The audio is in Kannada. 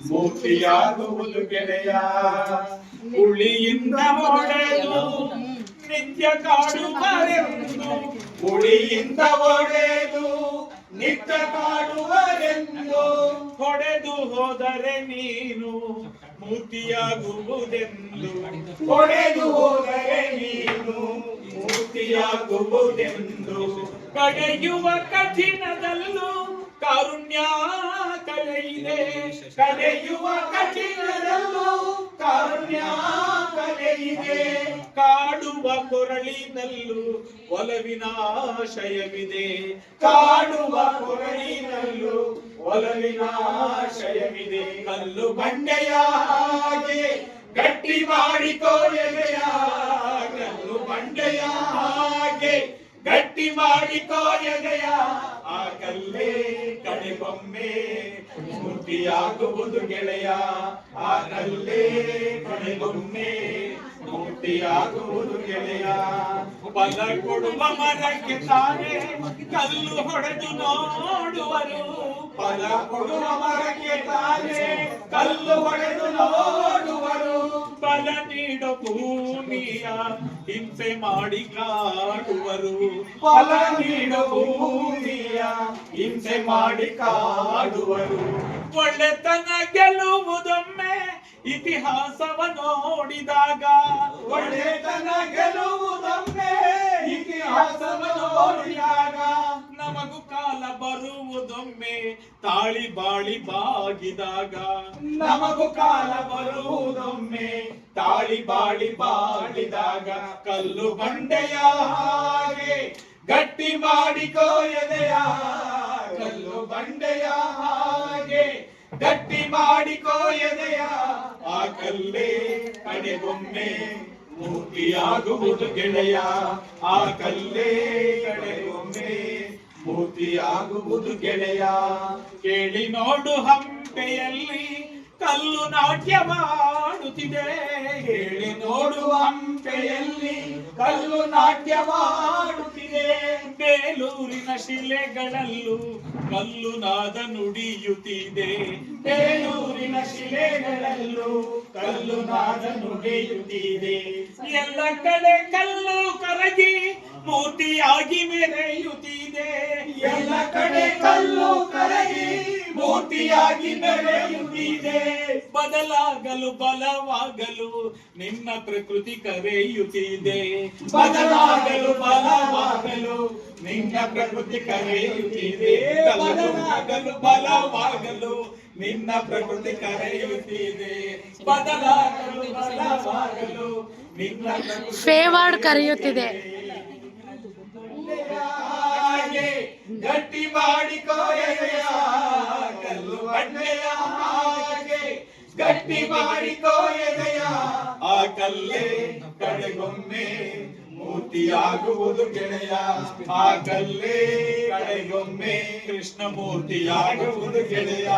ಮೂರ್ತಿಯಾಗುವುದು ಗೆಳೆಯ. ಉಳಿಯಿಂದ ಒಡೆದು ನಿತ್ಯ ಕಾಡುವರೆಂದು, ಉಳಿಯಿಂದ ಒಡೆದು ನಿತ್ಯ ಕಾಡುವರೆಂದು, ಹೊಡೆದು ಹೋದರೆ ನೀನು ಮೂರ್ತಿಯಾಗುವುದೆಂದು, ಹೊಡೆದು ಹೋದರೆ ನೀನು ಮೂರ್ತಿಯಾಗುವುದೆಂದು. ಕಡೆಯುವ ಕಠಿಣದಲ್ಲೂ ಕಾರುಣ್ಯ ಕಲೆಯಿದೆ, ಕಡೆಯುವ ಕಠಿಣದಲ್ಲೂ ಕಾರುಣ್ಯ ಕಲೆಯಿದೆ. ಕಾಡುವ ಕೊರಳಿನಲ್ಲೂ ಒಲವಿನಾಶಯವಿದೆ, ಕಾಡುವ ಕೊರಳಿನಲ್ಲೂ ಒಲವಿನಾಶಯವಿದೆ. ಕಲ್ಲು ಬಂಡೆಯ ಹಾಗೆ ಗಟ್ಟಿ ಮಾಡಿಕೋ ಎದೆಯ, ಕಲ್ಲು ಬಂಡೆಯ ಹಾಗೆ ಗಟ್ಟಿ ಮಾಡಿಕೋ ಎದೆಯ. ಆ ಕಲ್ಲೇ ಕಡೆಗೊಮ್ಮೆ ಮೂರ್ತಿಯಾಗುವುದು ಗೆಳೆಯ, ಆ ಕಲ್ಲೇ ಕಡೆಗೊಮ್ಮೆ ಮೂರ್ತಿಯಾಗುವುದು ಗೆಳೆಯ. ಫಲ ಕೊಡುವ ಮರಕ್ಕೆ ತಾನೇ ಕಲ್ಲು ಹೊಡೆದು ನೋಡುವರು, ಫಲ ಕೊಡುವ ಮರಕ್ಕೆ ತಾನೇ ಕಲ್ಲು ಹೊಡೆದು ನೋಡುವರು. ಫಲ ನೀಡೋ ಭೂಮಿಯ ಹಿಂಸೆ ಮಾಡಿ ಕಾಡುವರು, ಫಲ ನೀಡೋ ಭೂಮಿಯ ಹಿಂಸೆ ಮಾಡಿ ಕಾಡುವರು. ಒಳ್ಳೆತನ ಗೆಲ್ಲುವುದೊಮ್ಮೆ ಇತಿಹಾಸವ ನೋಡಿದಾಗ, ಒಳ್ಳೆತನ ಗೆಲ್ಲುವುದೊಮ್ಮೆ ಇತಿಹಾಸವ ನೋಡಿದಾಗ. ನಮಗೂ ಕಾಲ ಬರುವುದೊಮ್ಮೆ ತಾಳಿ ಬಾಳಿ ಬಾಗಿದಾಗ, ನಮಗೂ ಕಾಲ ಬರುವುದೊಮ್ಮೆ ತಾಳಿ ಬಾಳಿ ಬಾಳಿದಾಗ. ಕಲ್ಲು ಬಂಡೆಯ ಹಾಗೆ ಗಟ್ಟಿ ಮಾಡಿಕೋ ಎದೆಯ, ಕಲ್ಲು ಬಂಡೆಯ ಹಾಗೆ ಗಟ್ಟಿ ಮಾಡಿಕೋ ಎದೆಯ. ಆ ಕಲ್ಲೇ ಕಡೆಗೊಮ್ಮೆ ಮೂರ್ತಿಯಾಗುವುದು ಗೆಳೆಯ, ಆ ಕಲ್ಲೇ ಕಡೆಗೊಮ್ಮೆ ಮೂರ್ತಿಯಾಗುವುದು ಗೆಳೆಯ. ಕೇಳಿ ನೋಡು ಹಂಪೆಯಲ್ಲಿ ಕಲ್ಲು ನಾಟ್ಯವಾಡುತ್ತಿದೆ, ಹೇಳಿ ನೋಡು ಹಂಪೆಯಲ್ಲಿ ಕಲ್ಲು ನಾಟ್ಯವಾಡುತ್ತಿದೆ. ಬೇಲೂರಿನ ಶಿಲೆಗಳಲ್ಲೂ ಕಲ್ಲು ನಾದ ನುಡಿಯುತ್ತಿದೆ, ಬೇಲೂರಿನ ಶಿಲೆಗಳಲ್ಲೂ ಕಲ್ಲು ನಾದ ನುಡಿಯುತ್ತಿದೆ. ಎಲ್ಲ ಕಡೆ ಕಲ್ಲು ಕರಗಿ ಮೂರ್ತಿಯಾಗಿ ಮೆರೆಯುತ್ತಿದೆ, ಎಲ್ಲ ಕಡೆ ಕಲ್ಲು ಕರಗಿ ಮೂರ್ತಿಯಾಗಿ ಮೆರೆಯುತ್ತಿದೆ. ಬದಲಾಗಲು ಬಲವಾಗಲು ನಿನ್ನ ಪ್ರಕೃತಿ ಕರೆಯುತ್ತಿದೆ, ಬದಲಾಗಲು ಬಲವಾಗಲು ನಿನ್ನ ಪ್ರಕೃತಿ ಕರೆಯುತ್ತಿದೆ. ಬದಲಾಗಲು ಬಲವಾಗಲು ನಿನ್ನ ಪ್ರಕೃತಿ ಕರೆಯುತ್ತಿದೆ, ಬದಲಾಗಲು ಬಲವಾಗಲು ನಿನ್ನ ಪ್ರಕೃತಿ ಫೇವಾರ್ಡ್ ಕರೆಯುತ್ತಿದೆ. ಗಟ್ಟಿ ಮಾಡಿಕೋ ಎದೆಯ, ಕಲ್ಲು ಬಂಡೆಯ ಹಾಗೆ ಗಟ್ಟಿ ಮಾಡಿಕೋ ಎದೆಯ. ಆ ಕಲ್ಲೇ ಕಡೆಗೊಮ್ಮೆ ಮೂರ್ತಿಯಾಗುವುದು ಗೆಳೆಯ, ಆ ಕಲ್ಲೇ ಕಡೆಗೊಮ್ಮೆ ಕೃಷ್ಣ ಮೂರ್ತಿಯಾಗುವುದು ಗೆಳೆಯ.